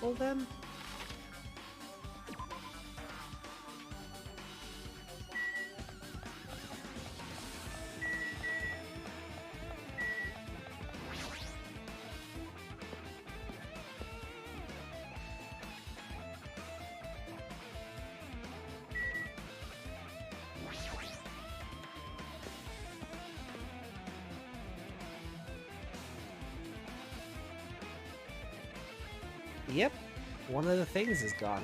castle then? Yep, one of the things is gone.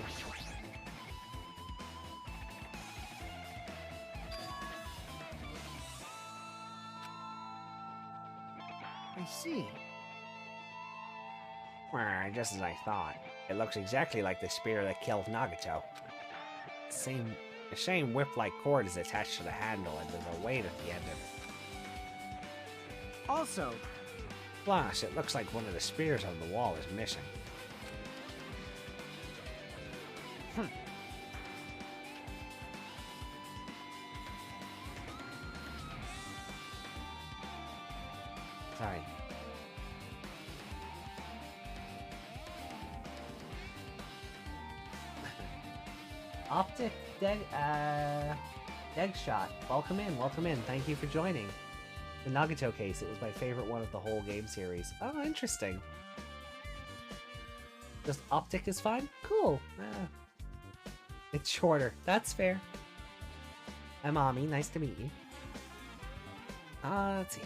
I see. Just as I thought. It looks exactly like the spear that killed Nagato. The same whip-like cord is attached to the handle, and there's a weight at the end of it. Also, Plus, it looks like one of the spears on the wall is missing. Sorry. Optic Degshot. Welcome in, welcome in. Thank you for joining. The Nagato case, it was my favorite one of the whole game series. Oh, interesting. Just Optic is fine? Cool. It's shorter. That's fair. I'm Ami. Nice to meet you. Let's see.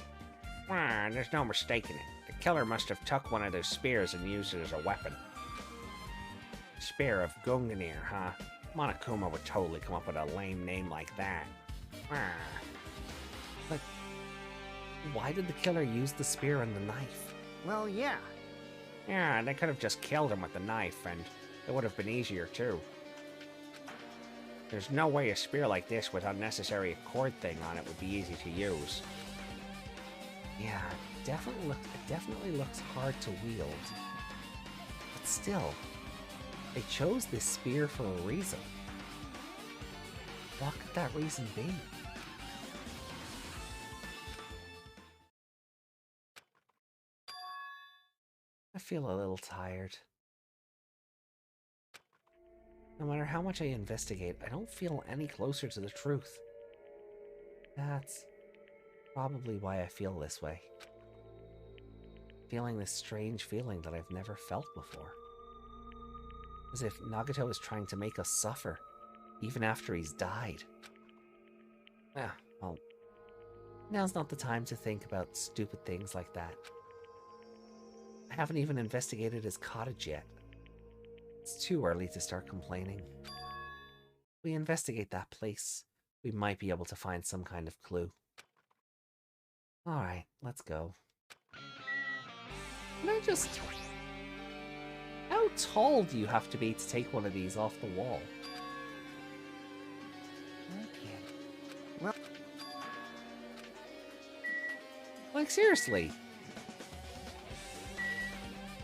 There's no mistaking it. The killer must have took one of those spears and used it as a weapon. Spear of Gunganir, huh? Monokuma would totally come up with a lame name like that. But why did the killer use the spear and the knife? well, yeah. Yeah, they could have just killed him with the knife, and it would have been easier too. There's no way a spear like this with unnecessary cord thing on it would be easy to use. Yeah, it definitely looks hard to wield. But still, they chose this spear for a reason. What could that reason be? I feel a little tired. No matter how much I investigate, I don't feel any closer to the truth. That's probably why I feel this way. Feeling this strange feeling that I've never felt before. As if Nagato is trying to make us suffer, even after he's died. Well, now's not the time to think about stupid things like that. I haven't even investigated his cottage yet. It's too early to start complaining. If we investigate that place, we might be able to find some kind of clue. Alright, let's go. Can I just... How tall do you have to be to take one of these off the wall? Okay. Well, Like, seriously.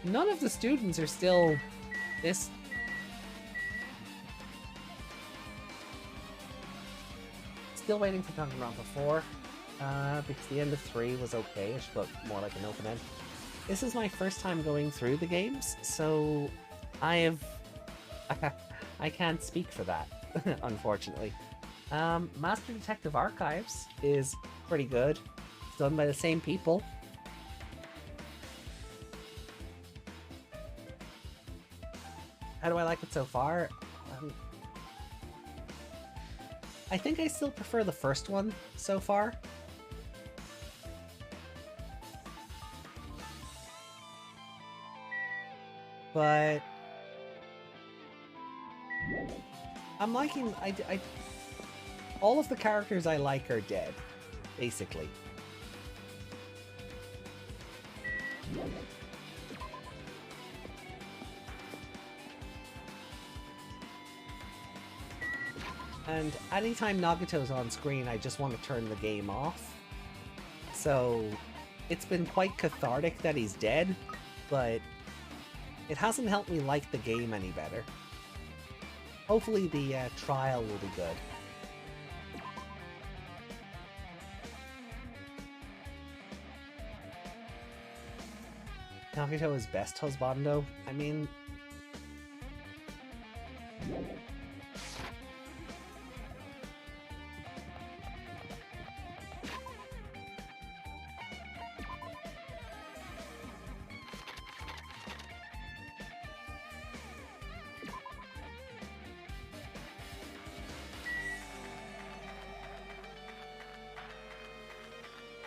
None of the students are still this... Still waiting for Danganronpa 4. Because the end of 3 was okay-ish, but more like an open end. This is my first time going through the games, so I can't speak for that, unfortunately. Master Detective Archives is pretty good. It's done by the same people. How do I like it so far? I think I still prefer the first one so far. But I'm liking all of the characters I like are dead, basically. And anytime Nagato's on screen, I just want to turn the game off. So it's been quite cathartic that he's dead, but it hasn't helped me like the game any better. Hopefully the trial will be good. Nagato is best husbando. I mean,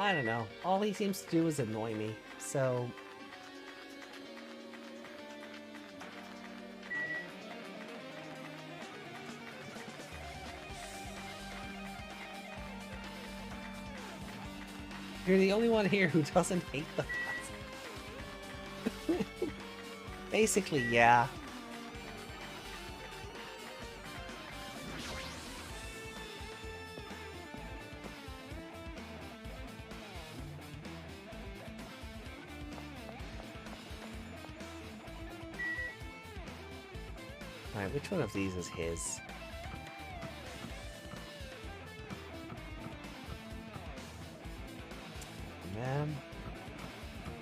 I don't know. All he seems to do is annoy me, so... You're the only one here who doesn't hate the class. Basically, yeah. Alright, which one of these is his? Man.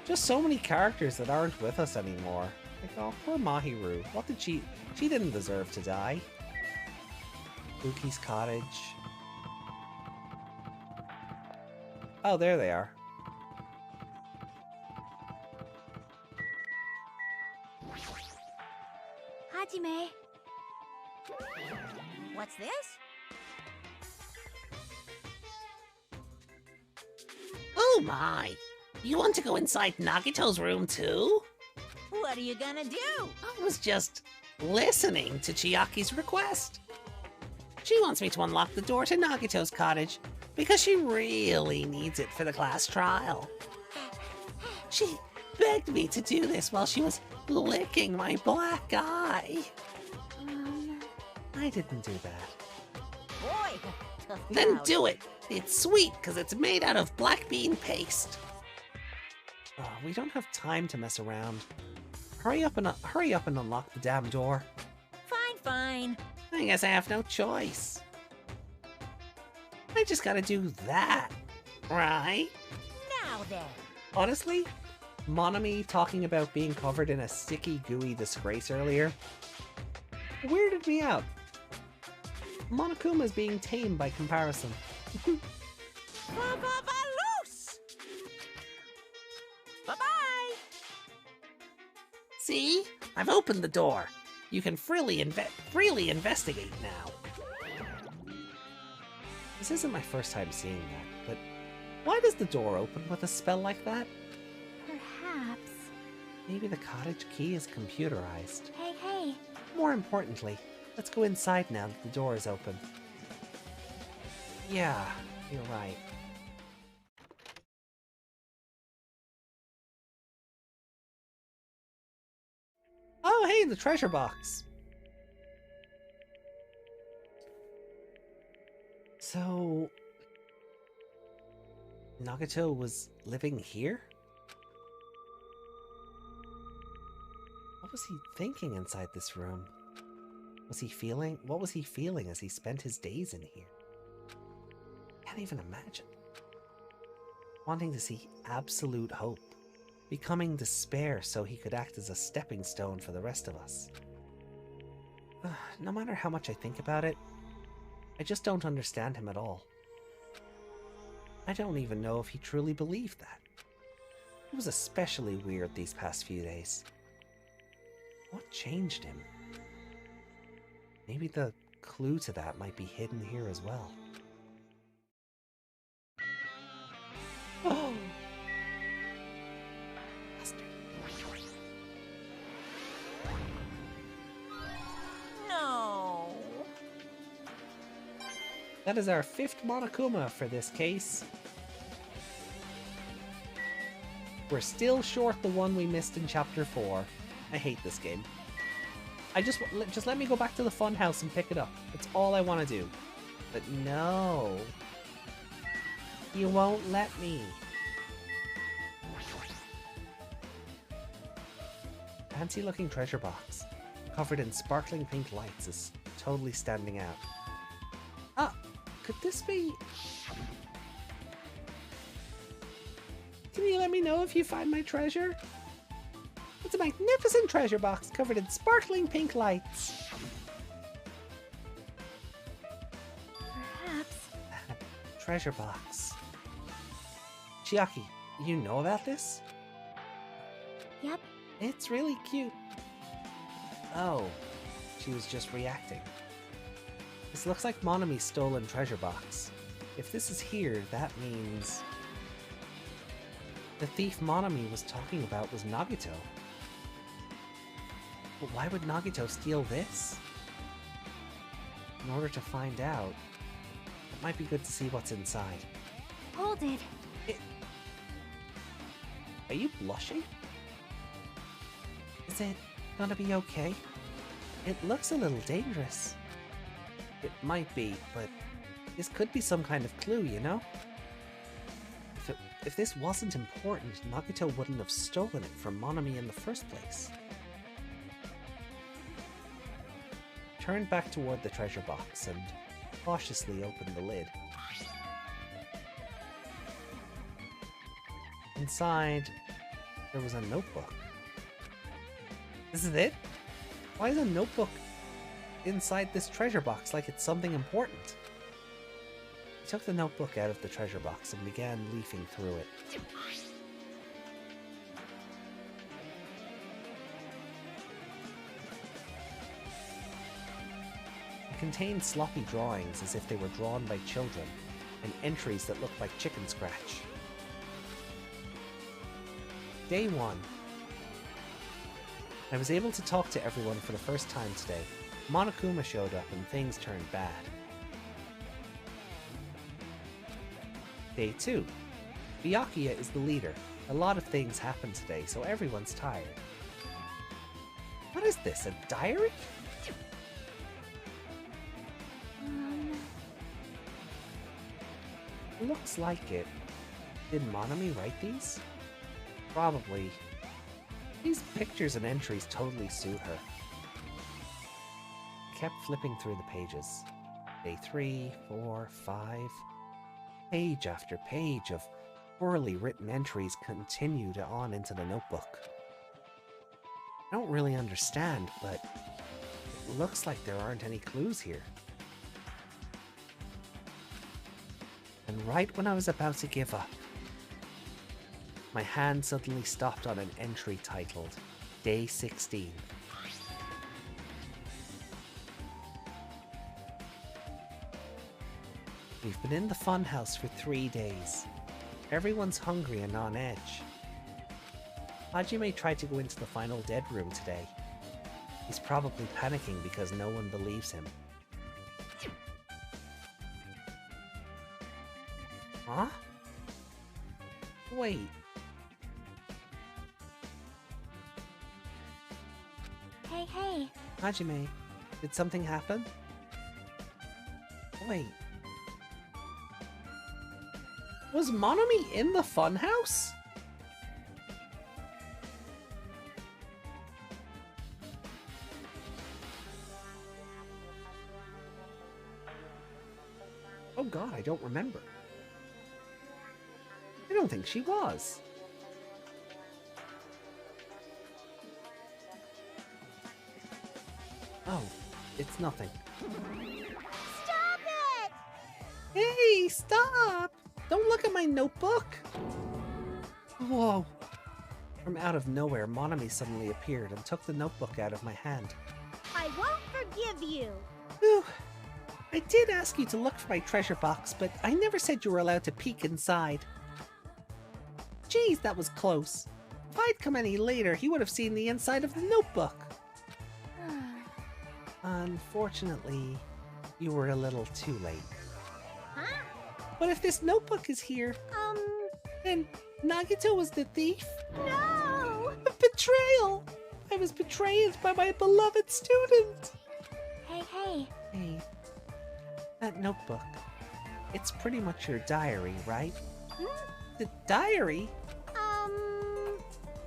Just so many characters that aren't with us anymore. Like, oh, poor Mahiru. What did she... She didn't deserve to die. Buki's cottage. Oh, there they are. Hajime. What's this? Oh my! You want to go inside Nagito's room too? What are you gonna do? I was just listening to Chiaki's request. She wants me to unlock the door to Nagito's cottage because she really needs it for the class trial. She begged me to do this while she was licking my black eye. I didn't do that. Boy, tough Then crowd. do it! It's sweet because it's made out of black bean paste. Oh, we don't have time to mess around. Hurry up and unlock the damn door. Fine, fine. I guess I have no choice. I just gotta do that, right? Now then. Honestly, Monami talking about being covered in a sticky, gooey disgrace earlier weirded me out. Monokuma's being tame by comparison. Loose! Bye-bye! See? I've opened the door. You can freely investigate now. This isn't my first time seeing that, but why does the door open with a spell like that? Perhaps. Maybe the cottage key is computerized. Hey, hey. More importantly, let's go inside now that the door is open. Yeah, you're right. Oh, hey, the treasure box! So... Nagito was living here? What was he thinking inside this room? What was he feeling as he spent his days in here? Can't even imagine. Wanting to see absolute hope. Becoming despair so he could act as a stepping stone for the rest of us. No matter how much I think about it, I just don't understand him at all. I don't even know if he truly believed that. It was especially weird these past few days. What changed him? Maybe the clue to that might be hidden here as well. Oh! No. That is our 5th Monokuma for this case. We're still short the one we missed in Chapter 4. I hate this game. Just let me go back to the funhouse and pick it up. That's all I want to do. But no. You won't let me. Fancy looking treasure box. Covered in sparkling pink lights is totally standing out. Ah, could this be... Can you let me know if you find my treasure? It's a magnificent treasure box covered in sparkling pink lights. treasure box. Chiaki, you know about this? Yep. It's really cute. Oh, she was just reacting. This looks like Monami's stolen treasure box. If this is here, that means... the thief Monami was talking about was Nagito. But why would Nagito steal this? In order to find out, it might be good to see what's inside. Hold it. Are you blushing? Is it gonna be okay? It looks a little dangerous. It might be, but this could be some kind of clue, you know? If this wasn't important, Nagito wouldn't have stolen it from Monami in the first place. Turned back toward the treasure box and cautiously opened the lid. Inside, there was a notebook. This is it? Why is a notebook inside this treasure box like it's something important? He took the notebook out of the treasure box and began leafing through it. It contained sloppy drawings as if they were drawn by children, and entries that looked like chicken scratch. Day 1. I was able to talk to everyone for the first time today. Monokuma showed up and things turned bad. Day 2. Byakuya is the leader. A lot of things happened today, so everyone's tired. What is this, a diary? Looks like it. Did Monami write these? Probably. These pictures and entries totally suit her. I kept flipping through the pages. Day 3, 4, 5. Page after page of poorly written entries continued on into the notebook. I don't really understand, but it looks like there aren't any clues here. And right when I was about to give up, my hand suddenly stopped on an entry titled Day 16. We've been in the funhouse for 3 days. Everyone's hungry and on edge. Hajime tried to go into the final dead room today. He's probably panicking because no one believes him. Huh? Wait. Hey. Hajime, did something happen? Wait. Was Monami in the funhouse? Oh god, I don't remember. I don't think she was. Oh, it's nothing. Stop it! Hey, stop! Don't look at my notebook! Whoa. From out of nowhere, Monami suddenly appeared and took the notebook out of my hand. I won't forgive you. Whew. I did ask you to look for my treasure box, but I never said you were allowed to peek inside. Geez, that was close. If I'd come any later, he would have seen the inside of the notebook. Unfortunately, you were a little too late. Huh? But if this notebook is here, then Nagito was the thief? No! A betrayal! I was betrayed by my beloved student! Hey. Hey, that notebook, it's pretty much your diary, right? The diary?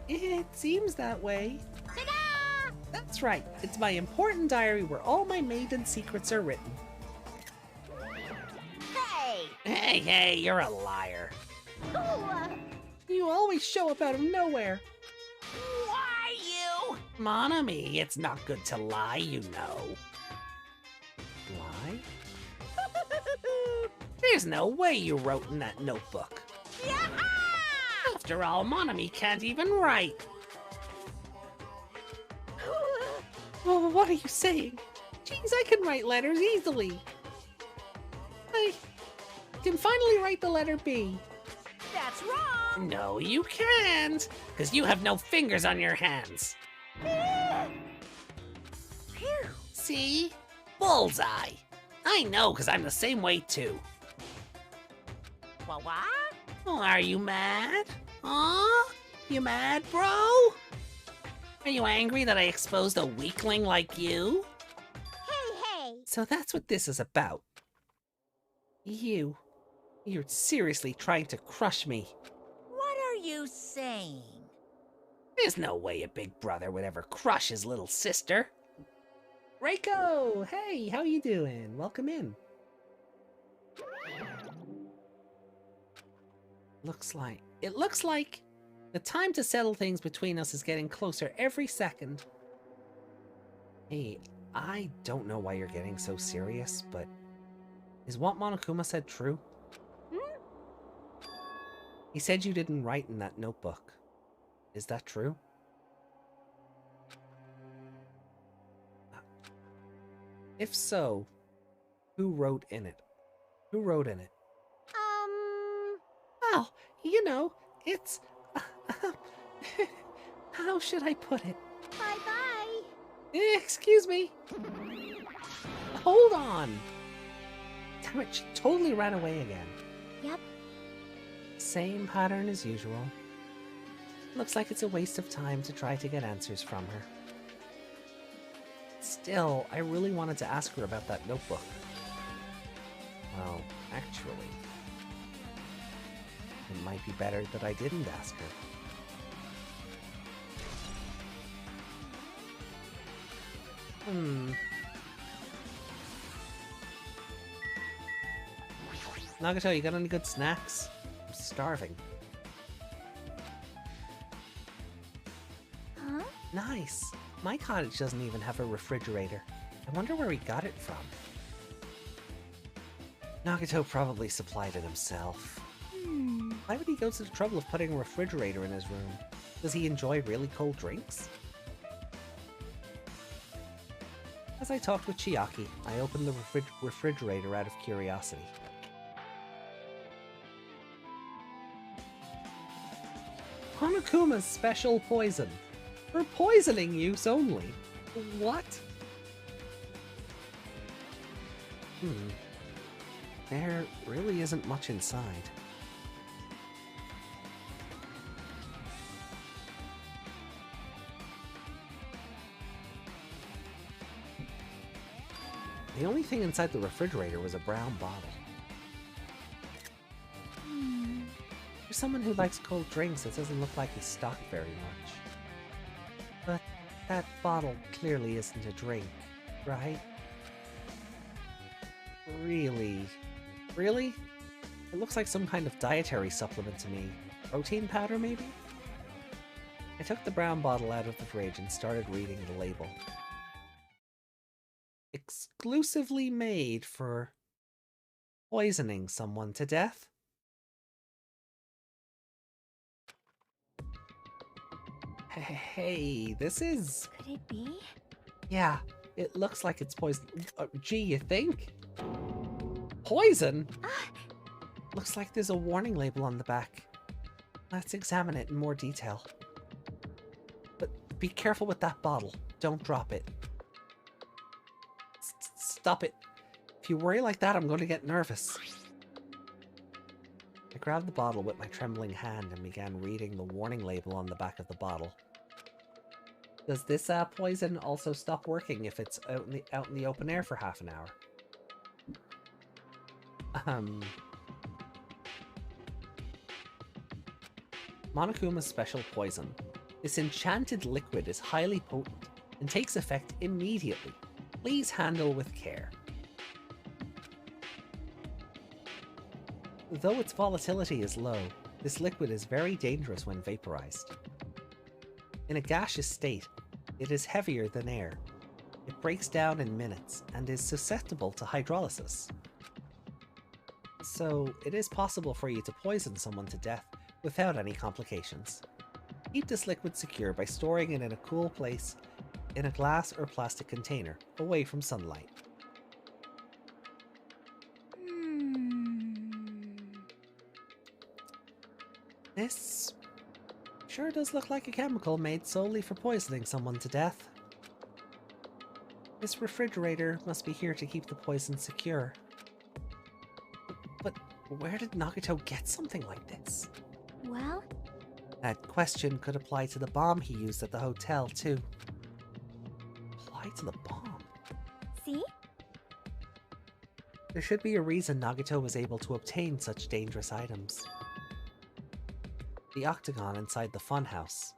It seems that way. Ta-da! That's right, it's my important diary where all my maiden secrets are written. Hey! Hey, you're a liar. Ooh, You always show up out of nowhere. Why you? Monami, it's not good to lie, you know. Lie? There's no way you wrote in that notebook. After all, Monami can't even write. Oh, what are you saying? Jeez, I can write letters easily. I can finally write the letter B. That's wrong. No, you can't, because you have no fingers on your hands. Phew. See? Bullseye. I know, because I'm the same way too. What? Oh, are you mad? Huh? You mad, bro? Are you angry that I exposed a weakling like you? Hey. So that's what this is about. You're seriously trying to crush me. What are you saying? There's no way a big brother would ever crush his little sister. Reiko! Hey, how you doing? Welcome in. It looks like the time to settle things between us is getting closer every second. Hey, I don't know why you're getting so serious, but is what Monokuma said true? He said you didn't write in that notebook. Is that true? If so, who wrote in it? Who wrote in it? Well, you know, it's... how should I put it? Bye-bye. Excuse me. Hold on. Damn it, she totally ran away again. Yep. Same pattern as usual. Looks like it's a waste of time to try to get answers from her. Still, I really wanted to ask her about that notebook. Well, actually, it might be better that I didn't ask her. Nagato, you got any good snacks? I'm starving. Huh? Nice. My cottage doesn't even have a refrigerator. I wonder where he got it from. Nagato probably supplied it himself. Why would he go to the trouble of putting a refrigerator in his room? Does he enjoy really cold drinks? As I talked with Chiaki, I opened the refrigerator out of curiosity. Honokuma's special poison. For poisoning use only. What? There really isn't much inside. The only thing inside the refrigerator was a brown bottle. For someone who likes cold drinks, it doesn't look like he's stocked very much. But that bottle clearly isn't a drink, right? Really? Really? It looks like some kind of dietary supplement to me. Protein powder, maybe? I took the brown bottle out of the fridge and started reading the label. Exclusively made for poisoning someone to death? Hey, this is... Could it be? Yeah, it looks like it's poison. Gee, you think? Poison? Looks like there's a warning label on the back. Let's examine it in more detail. But be careful with that bottle. Don't drop it. Stop it. If you worry like that, I'm going to get nervous. I grabbed the bottle with my trembling hand and began reading the warning label on the back of the bottle. Does this poison also stop working if it's out in the open air for half an hour? Monokuma's special poison. This enchanted liquid is highly potent and takes effect immediately. Please handle with care. Though its volatility is low, this liquid is very dangerous when vaporized. In a gaseous state, it is heavier than air. It breaks down in minutes and is susceptible to hydrolysis. So, it is possible for you to poison someone to death without any complications. Keep this liquid secure by storing it in a cool place in a glass or plastic container, away from sunlight. This sure does look like a chemical made solely for poisoning someone to death. This refrigerator must be here to keep the poison secure. But where did Nagito get something like this? Well, That question could apply to the bomb he used at the hotel, too. Apply to the bomb? see? There should be a reason Nagito was able to obtain such dangerous items. The octagon inside the funhouse.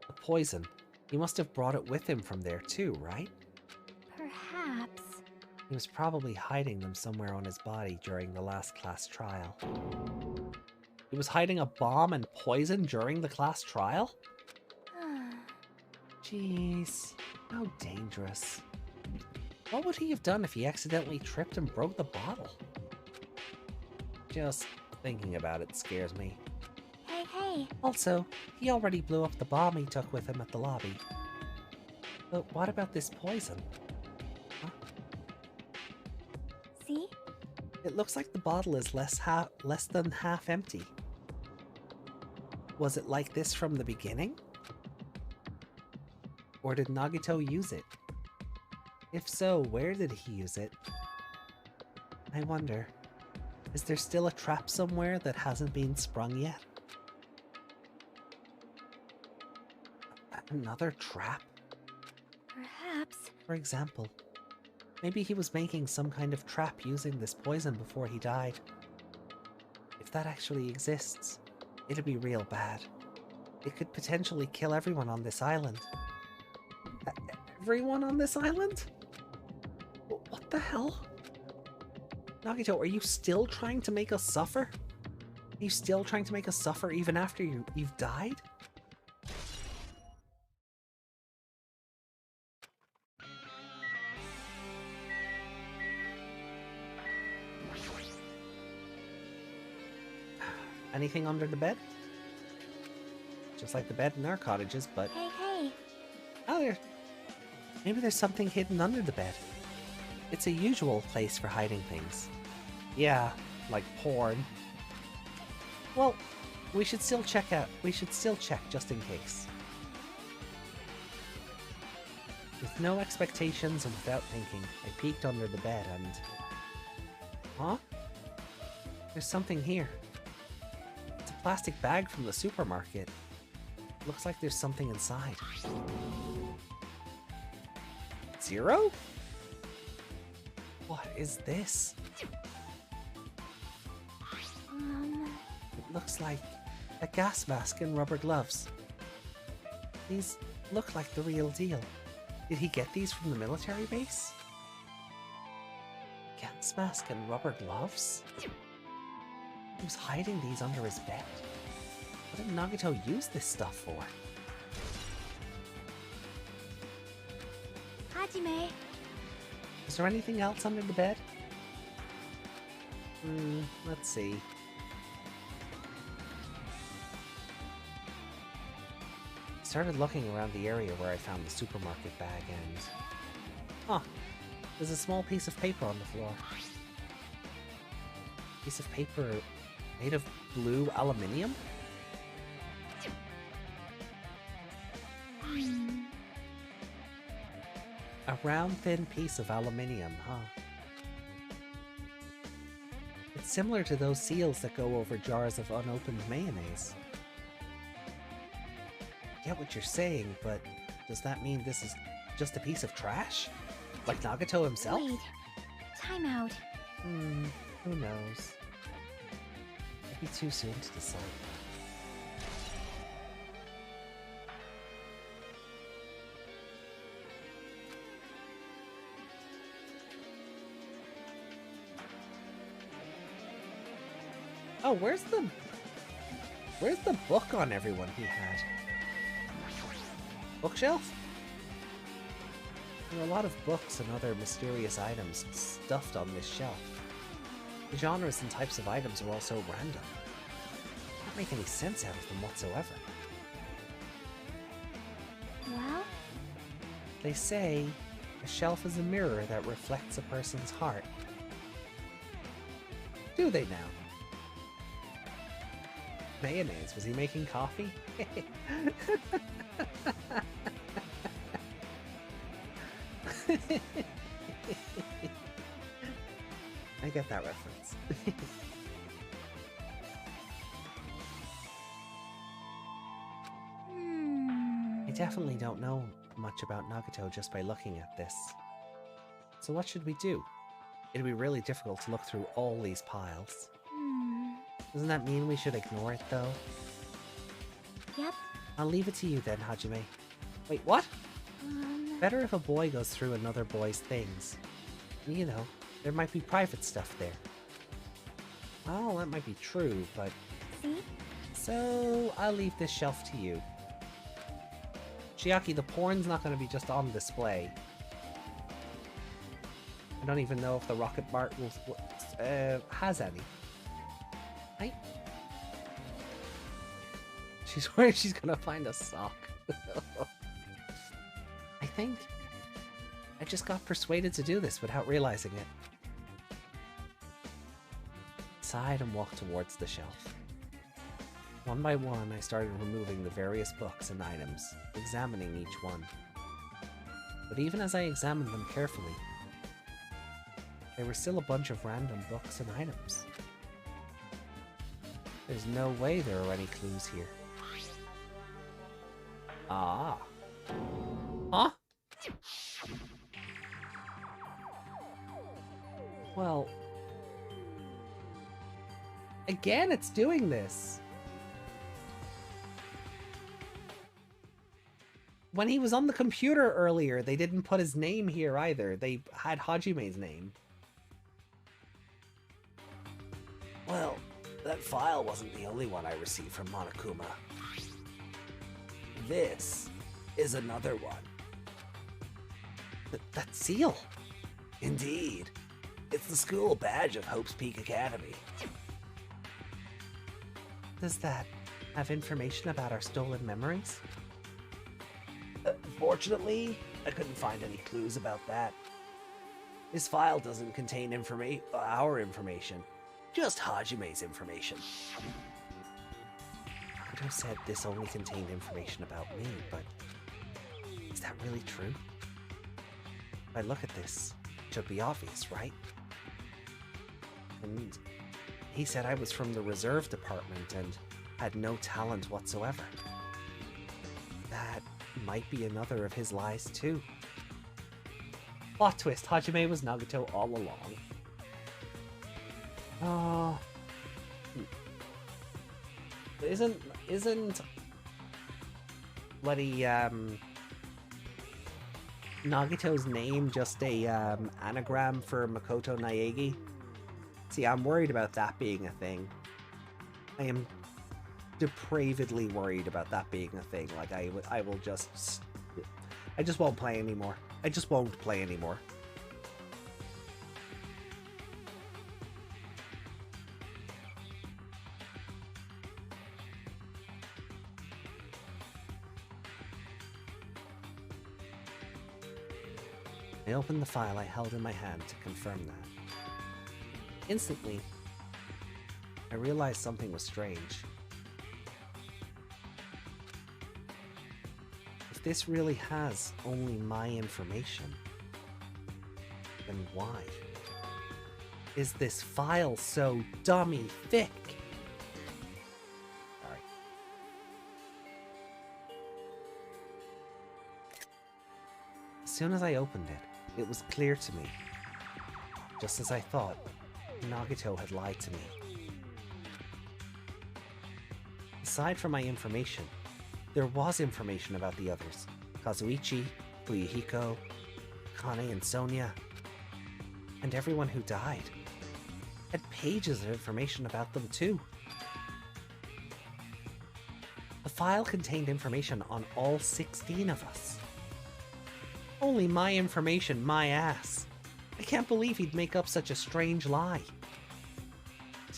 The poison. He must have brought it with him from there too, right? Perhaps. He was probably hiding them somewhere on his body during the last class trial. He was hiding a bomb and poison during the class trial? Jeez, how dangerous. What would he have done if he accidentally tripped and broke the bottle? Just thinking about it scares me. Hey, hey. Also, he already blew up the bomb he took with him at the lobby. But what about this poison? Huh? See? It looks like the bottle is less than half empty. Was it like this from the beginning? Or did Nagito use it? If so, where did he use it? I wonder, is there still a trap somewhere that hasn't been sprung yet? Another trap? Perhaps. For example, maybe he was making some kind of trap using this poison before he died. If that actually exists, it'd be real bad. It could potentially kill everyone on this island. Everyone on this island? What the hell? Nagito, are you still trying to make us suffer? Are you still trying to make us suffer even after you've died? Anything under the bed? Just like the bed in our cottages, but... Hey, hey. Oh, maybe there's something hidden under the bed. It's a usual place for hiding things. Yeah, like porn. Well, we should still check just in case. With no expectations and without thinking, I peeked under the bed and... Huh? There's something here. It's a plastic bag from the supermarket. Looks like there's something inside. Zero? What is this? It looks like a gas mask and rubber gloves. These look like the real deal. Did he get these from the military base? Gas mask and rubber gloves? He was hiding these under his bed. What did Nagito use this stuff for? Hajime. Is there anything else under the bed? Let's see. I started looking around the area where I found the supermarket bag and... Huh. There's a small piece of paper on the floor. Piece of paper made of blue aluminium? A round, thin piece of aluminium, huh? It's similar to those seals that go over jars of unopened mayonnaise. I get what you're saying, but does that mean this is just a piece of trash? Like Nagito himself? Wait. Time out. Who knows? Might be too soon to decide. Oh, where's the book on everyone he had? Bookshelf? There are a lot of books and other mysterious items stuffed on this shelf. The genres and types of items are all so random. Can't make any sense out of them whatsoever. Well, They say a shelf is a mirror that reflects a person's heart. Do they now? Mayonnaise, was he making coffee? I get that reference. I definitely don't know much about Nagato just by looking at this. So what should we do? It'd be really difficult to look through all these piles. Doesn't that mean we should ignore it, though? Yep. I'll leave it to you then, Hajime. Wait, what? Better if a boy goes through another boy's things. You know, there might be private stuff there. Well, that might be true, but... See? So, I'll leave this shelf to you. Chiaki, the porn's not going to be just on display. I don't even know if the Rocket Mart has any. Right? She's where she's gonna find a sock. I think I just got persuaded to do this without realizing it. Sighed and walked towards the shelf. One by one, I started removing the various books and items, examining each one. But even as I examined them carefully, there were still a bunch of random books and items. There's no way there are any clues here. Ah. Huh? Well... Again, it's doing this. When he was on the computer earlier, they didn't put his name here either. They had Hajime's name. Well, that file wasn't the only one I received from Monokuma. This is another one. That seal? Indeed. It's the school badge of Hope's Peak Academy. Does that have information about our stolen memories? Unfortunately, I couldn't find any clues about that. This file doesn't contain our information. Just Hajime's information. Naruto said this only contained information about me, but is that really true? If I look at this, it should be obvious, right? And he said I was from the reserve department and had no talent whatsoever. That might be another of his lies too. Plot twist, Hajime was Nagato all along. Oh, isn't bloody Nagato's name just a anagram for Makoto Naegi? See, I'm worried about that being a thing. I am depravedly worried about that being a thing. Like I just won't play anymore. I just won't play anymore. I opened the file I held in my hand to confirm that. Instantly, I realized something was strange. If this really has only my information, then why is this file so dummy thick? Sorry. As soon as I opened it, it was clear to me. Just as I thought, Nagato had lied to me. Aside from my information, there was information about the others. Kazuichi, Fuyuhiko, Kane and Sonia, and everyone who died. Had pages of information about them too. The file contained information on all 16 of us. Only my information, my ass. I can't believe he'd make up such a strange lie.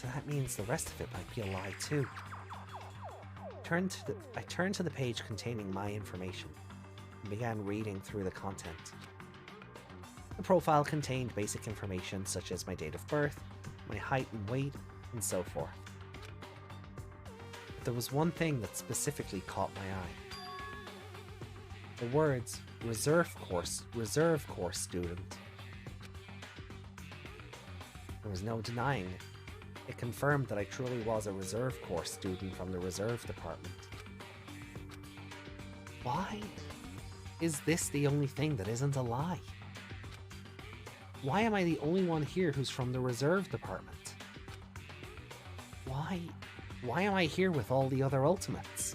So that means the rest of it might be a lie too. I turned to the page containing my information and began reading through the content. The profile contained basic information such as my date of birth, my height and weight, and so forth. But there was one thing that specifically caught my eye. The words, reserve course student. There was no denying it. It confirmed that I truly was a reserve course student from the reserve department. Why is this the only thing that isn't a lie? Why am I the only one here who's from the reserve department? Why am I here with all the other ultimates?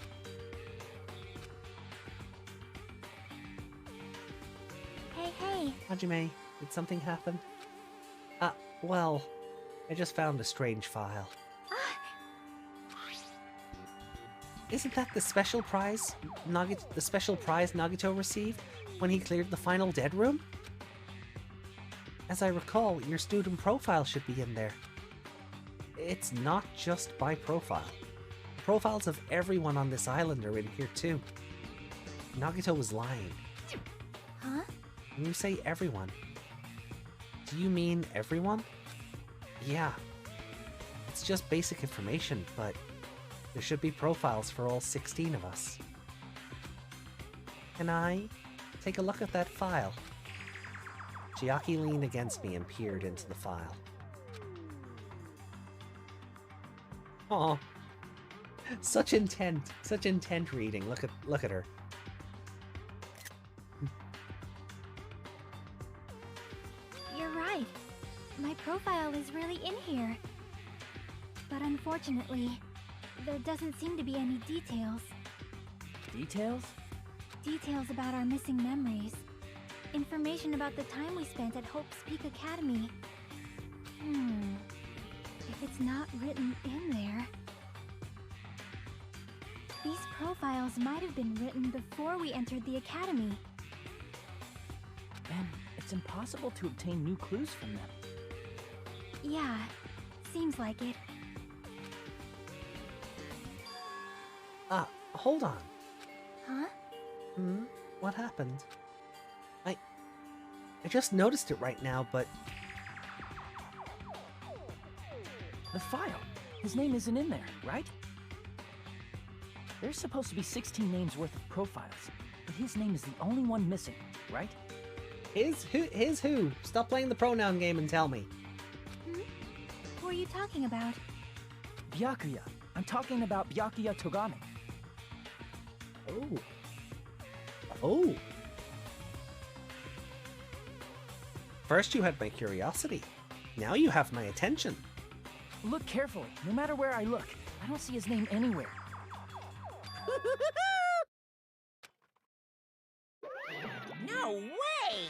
Hey. Hajime, did something happen? Well, I just found a strange file. Isn't that the special prize Nagito received when he cleared the final dead room? As I recall, your student profile should be in there. It's not just by profile. The profiles of everyone on this island are in here too. Nagito was lying. Huh? When you say everyone, do you mean everyone? Yeah. It's just basic information, but there should be profiles for all 16 of us. Can I take a look at that file? Chiaki leaned against me and peered into the file. Aw. Such intent reading. Look at her. You're right. My profile is really in here. But unfortunately, there doesn't seem to be any details. Details? Details about our missing memories. Information about the time we spent at Hope's Peak Academy. If it's not written in there... These profiles might have been written before we entered the academy. And it's impossible to obtain new clues from them. Yeah, seems like it. Hold on. Huh? What happened? I just noticed it right now, but... The file. His name isn't in there, right? There's supposed to be 16 names worth of profiles, but his name is the only one missing, right? His who? Stop playing the pronoun game and tell me. Who are you talking about? Byakuya. I'm talking about Byakuya Togane. Oh. First you had my curiosity. Now you have my attention. Look carefully. No matter where I look, I don't see his name anywhere. No way!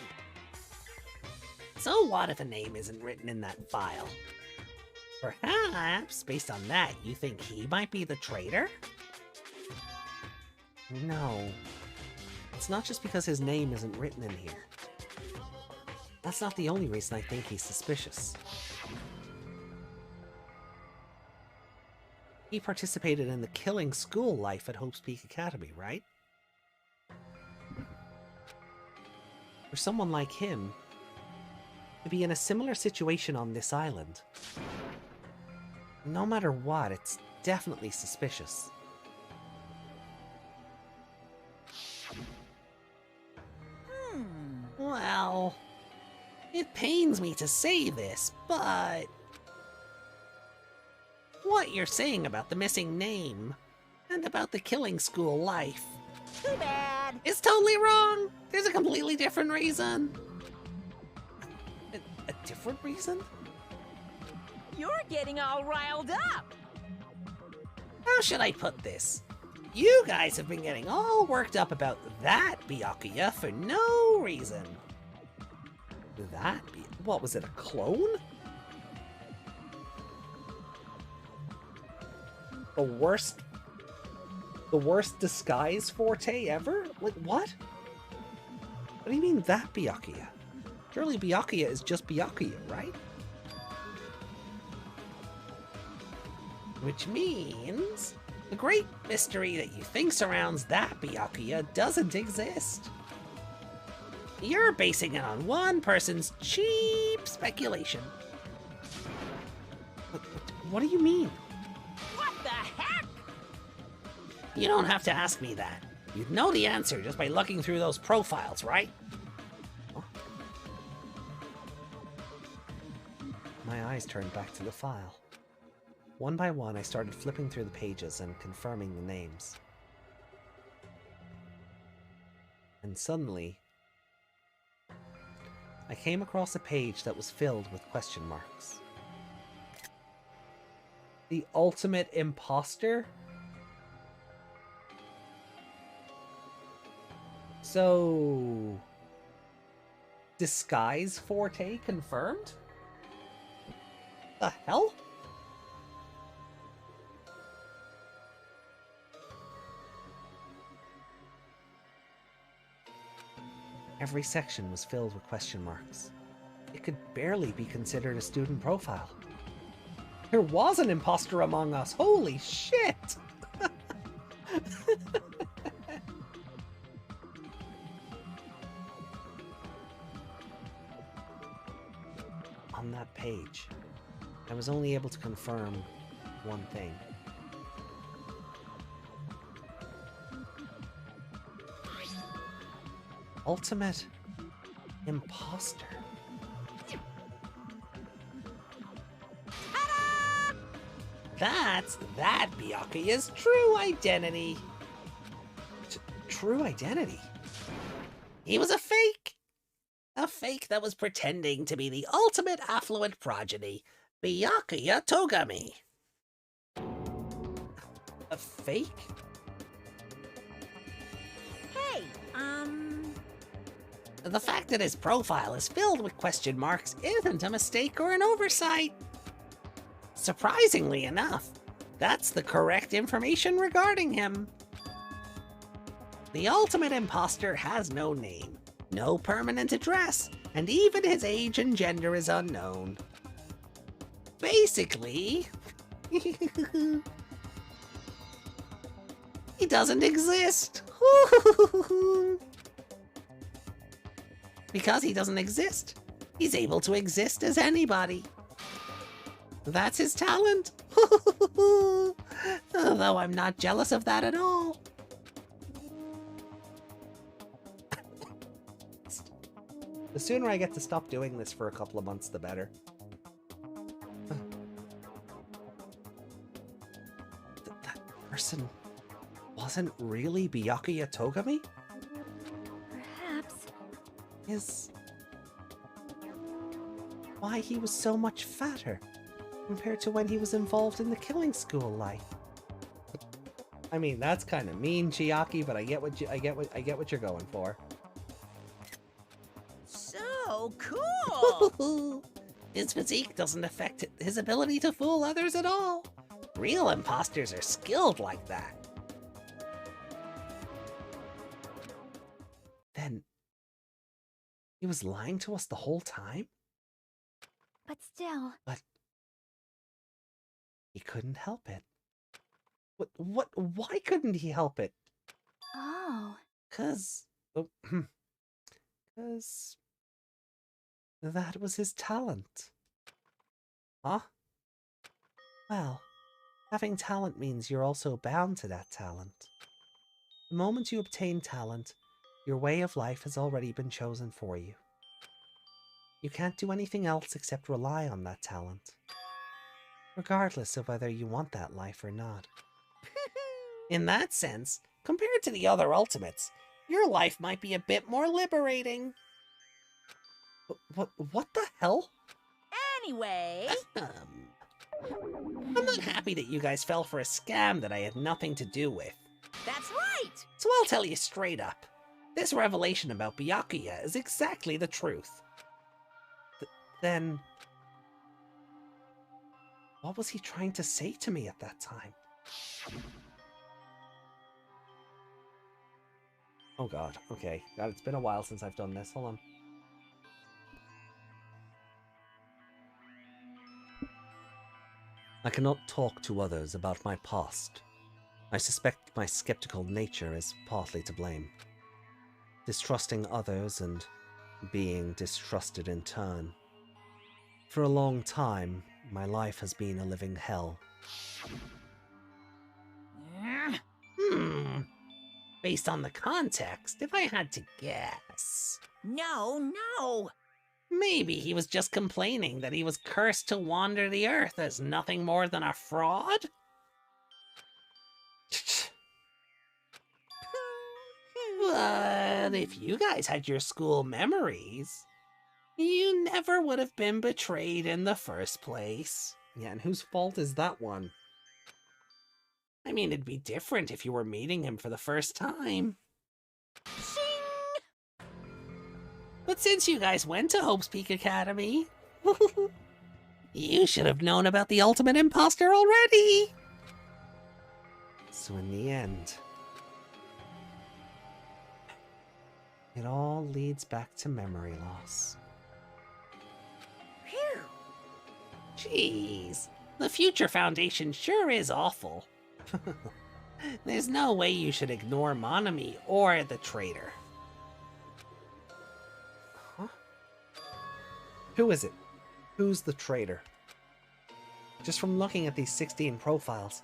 So what if a name isn't written in that file? Perhaps, based on that, you think he might be the traitor? No. It's not just because his name isn't written in here. That's not the only reason I think he's suspicious. He participated in the killing school life at Hope's Peak Academy, right? For someone like him to be in a similar situation on this island, no matter what, it's definitely suspicious. Well, it pains me to say this, but... what you're saying about the missing name, and about the killing school life... Too bad! is totally wrong! There's a completely different reason! A different reason? You're getting all riled up! How should I put this? You guys have been getting all worked up about that Byakuya for no reason. What was it, a clone? The worst disguise forte ever? Like, what? What do you mean that Byakuya? Surely Byakuya is just Byakuya, right? Which means the great mystery that you think surrounds that Byakuya doesn't exist. You're basing it on one person's cheap speculation. What do you mean? What the heck? You don't have to ask me that. You'd know the answer just by looking through those profiles, right? My eyes turned back to the file. One by one, I started flipping through the pages and confirming the names. And suddenly, I came across a page that was filled with question marks. The ultimate imposter? So... disguise forte confirmed? The hell? Every section was filled with question marks. It could barely be considered a student profile. There was an imposter among us. Holy shit! On that page, I was only able to confirm one thing. Ultimate imposter. That's that Byakuya's true identity. True identity? He was a fake. A fake that was pretending to be the ultimate affluent progeny, Byakuya Togami. A fake? Hey, The fact that his profile is filled with question marks isn't a mistake or an oversight. Surprisingly enough, that's the correct information regarding him. The ultimate imposter has no name, no permanent address, and even his age and gender is unknown. Basically, he doesn't exist. Because he doesn't exist, he's able to exist as anybody. That's his talent. Though I'm not jealous of that at all. The sooner I get to stop doing this for a couple of months, the better. That person wasn't really Byakuya Togami? Perhaps. Is why he was so much fatter compared to when he was involved in the killing school life. I mean, that's kind of mean, Chiaki, but I get what you're going for. so cool. His physique doesn't affect his ability to fool others at all. Real imposters are skilled like that. Then he was lying to us the whole time? But still. But he couldn't help it. Why couldn't he help it? Oh. Cause that was his talent. Huh? Well, having talent means you're also bound to that talent. The moment you obtain talent, your way of life has already been chosen for you. You can't do anything else except rely on that talent, regardless of whether you want that life or not. In that sense, compared to the other ultimates, your life might be a bit more liberating. What the hell? Anyway, I'm not happy that you guys fell for a scam that I had nothing to do with. that's right. So I'll tell you straight up. This revelation about Byakuya is exactly the truth. Then what was he trying to say to me at that time? Oh god, okay. God, it's been a while since I've done this. Hold on. I cannot talk to others about my past. I suspect my skeptical nature is partly to blame. Distrusting others and being distrusted in turn. For a long time, my life has been a living hell. Based on the context, if I had to guess, No, no. maybe he was just complaining that he was cursed to wander the earth as nothing more than a fraud? But if you guys had your school memories, you never would have been betrayed in the first place. Yeah, and whose fault is that one? I mean, it'd be different if you were meeting him for the first time. But since you guys went to Hope's Peak Academy, you should have known about the ultimate imposter already. So in the end, it all leads back to memory loss. Phew. Jeez, the Future Foundation sure is awful. There's no way you should ignore Monami or the traitor. Huh? Who is it? Who's the traitor? Just from looking at these 16 profiles,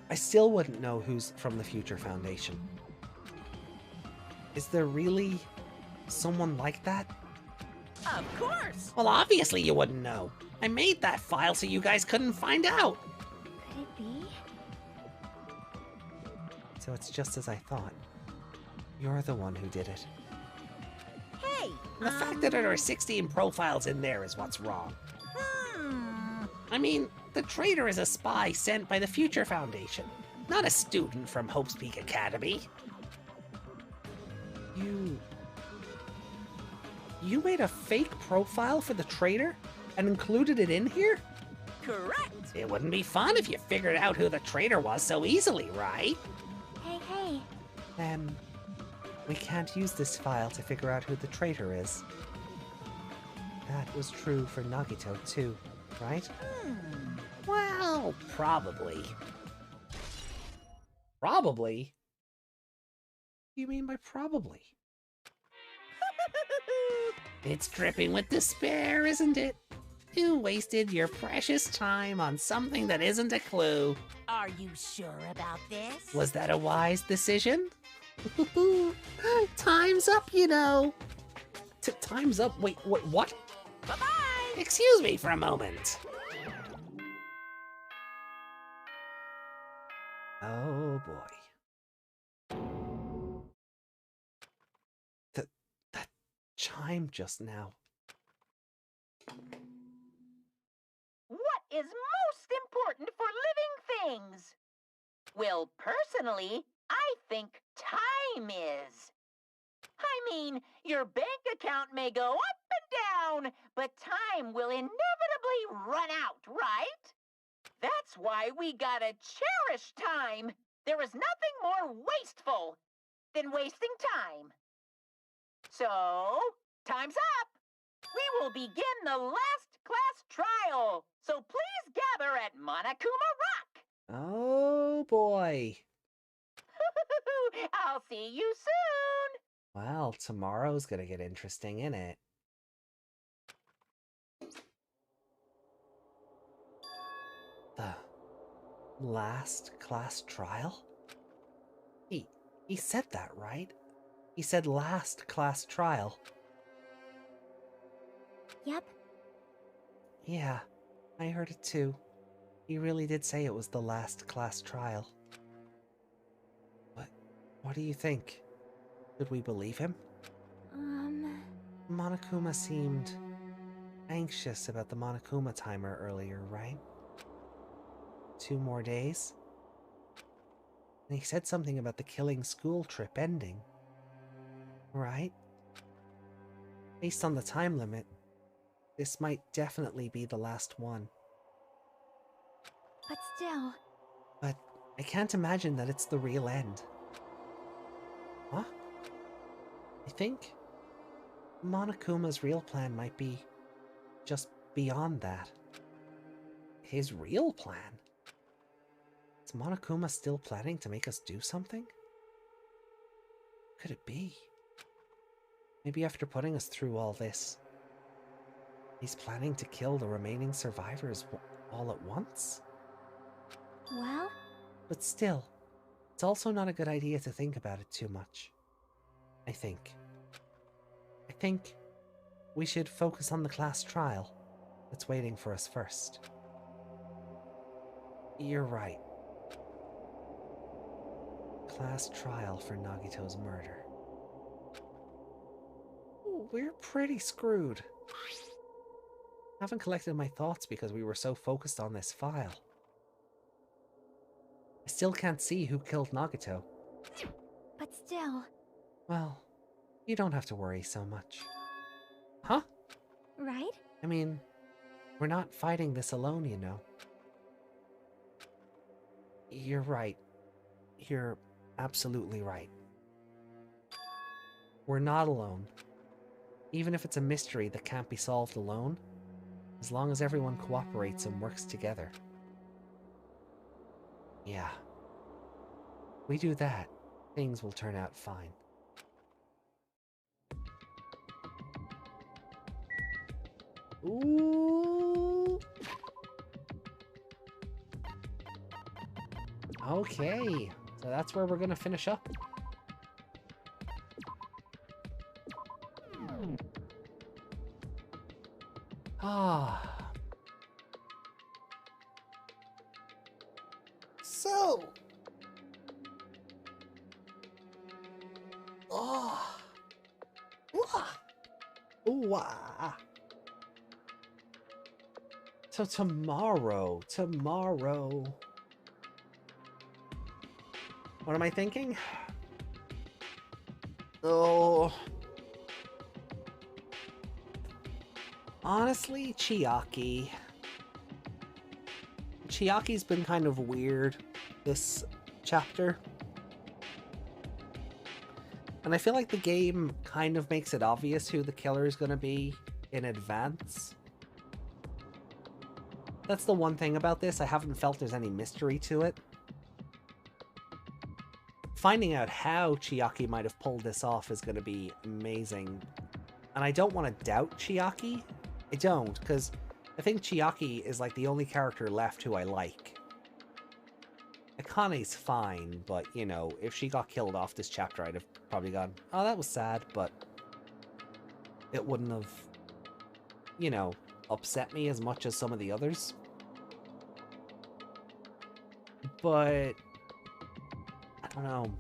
I still wouldn't know who's from the Future Foundation. Is there really someone like that? Of course. Well, obviously you wouldn't know. I made that file so you guys couldn't find out. Could it be? So it's just as I thought. You're the one who did it. Hey. The fact that there are 16 profiles in there is what's wrong. Hmm. I mean, the traitor is a spy sent by the Future Foundation, not a student from Hope's Peak Academy. You made a fake profile for the traitor and included it in here? Correct. It wouldn't be fun if you figured out who the traitor was so easily, right? Hey. We can't use this file to figure out who the traitor is. That was true for Nagito too, right? Well, probably. Probably? What do you mean by probably? It's dripping with despair, isn't it? You wasted your precious time on something that isn't a clue. Are you sure about this? Was that a wise decision? Time's up, you know. Time's up. Wait, what? Bye-bye. Excuse me for a moment. Oh boy. That chime just now. What is most important for living things? Well, personally, I think time is. I mean, your bank account may go up and down, but time will inevitably run out, right? That's why we gotta cherish time. There is nothing more wasteful than wasting time. So, time's up. We will begin the last class trial, so please gather at Monokuma Rock. Oh boy. I'll see you soon. Well, tomorrow's gonna get interesting, innit? The last class trial? He said that, right? He said last class trial. Yep. Yeah, I heard it too. He really did say it was the last class trial. But what do you think? Should we believe him? Monokuma seemed anxious about the Monokuma timer earlier, right? 2 more days? And he said something about the killing school trip ending. Right? Based on the time limit, this might definitely be the last one. But still, But I can't imagine that it's the real end. Huh? I think Monokuma's real plan might be just beyond that. His real plan? Is Monokuma still planning to make us do something? What could it be? Maybe after putting us through all this, he's planning to kill the remaining survivors all at once? Well, But still, it's also not a good idea to think about it too much. I think we should focus on the class trial that's waiting for us first. You're right. Class trial for Nagito's murder. We're pretty screwed. I haven't collected my thoughts because we were so focused on this file. I still can't see who killed Nagito. but still, Well, you don't have to worry so much. Huh? right? I mean, we're not fighting this alone, you know. You're right. You're absolutely right. We're not alone. Even if it's a mystery that can't be solved alone, as long as everyone cooperates and works together. Yeah. We do that, things will turn out fine. Ooh. Okay, so that's where we're gonna finish up. Ah. So. Oh. Ooh. Ah. So tomorrow. What am I thinking? Oh. Honestly, Chiaki. Chiaki's been kind of weird this chapter. And I feel like the game kind of makes it obvious who the killer is going to be in advance. That's the one thing about this. I haven't felt there's any mystery to it. Finding out how Chiaki might have pulled this off is going to be amazing. And I don't want to doubt Chiaki. I don't, because I think Chiaki is like the only character left who I like. Akane's fine, but, you know, if she got killed off this chapter, I'd have probably gone, oh, that was sad, but it wouldn't have, you know, upset me as much as some of the others. But I don't know.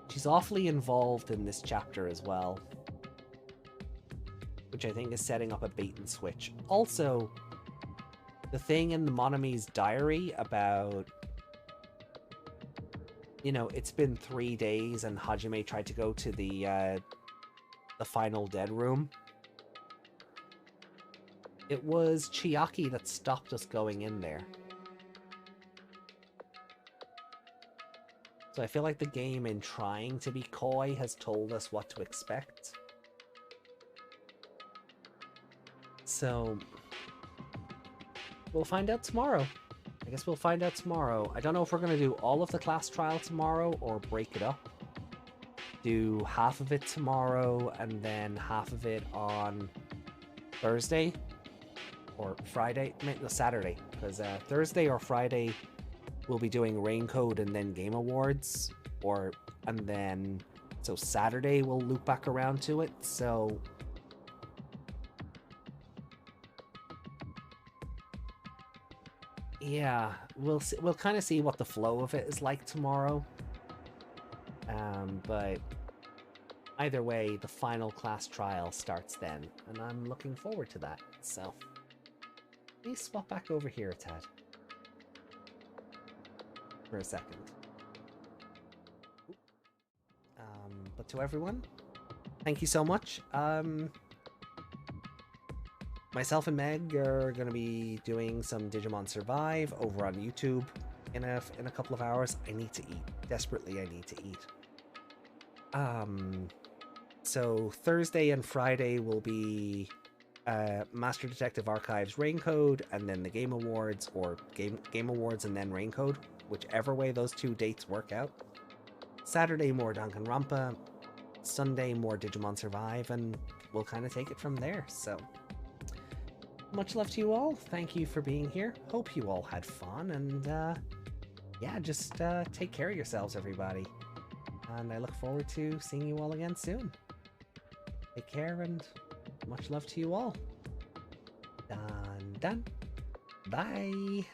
She's awfully involved in this chapter as well, which I think is setting up a bait and switch. Also, the thing in the Monami's diary about, you know, it's been 3 days and Hajime tried to go to the final dead room. It was Chiaki that stopped us going in there. So I feel like the game, in trying to be coy, has told us what to expect. So we'll find out tomorrow. I guess we'll find out tomorrow. I don't know if we're going to do all of the class trial tomorrow or break it up. Do half of it tomorrow and then half of it on Thursday or Friday, no, Saturday. Because Thursday or Friday we'll be doing Rain Code and then Game Awards, and then so Saturday we'll loop back around to it. So yeah, we'll see, we'll kind of see what the flow of it is like tomorrow. But either way, the final class trial starts then, and I'm looking forward to that. So let me swap back over here a tad for a second. But to everyone, thank you so much. Myself and Meg are going to be doing some Digimon Survive over on YouTube in a couple of hours. I need to eat. Desperately, I need to eat. So Thursday and Friday will be Master Detective Archives Rain Code, and then the Game Awards, or Game Awards and then Rain Code. whichever way those 2 dates work out. Saturday, more Danganronpa. Sunday, more Digimon Survive, and we'll kind of take it from there. So, much love to you all. Thank you for being here. Hope you all had fun, and yeah, just take care of yourselves, everybody. And I look forward to seeing you all again soon. Take care, and much love to you all. Done. Bye.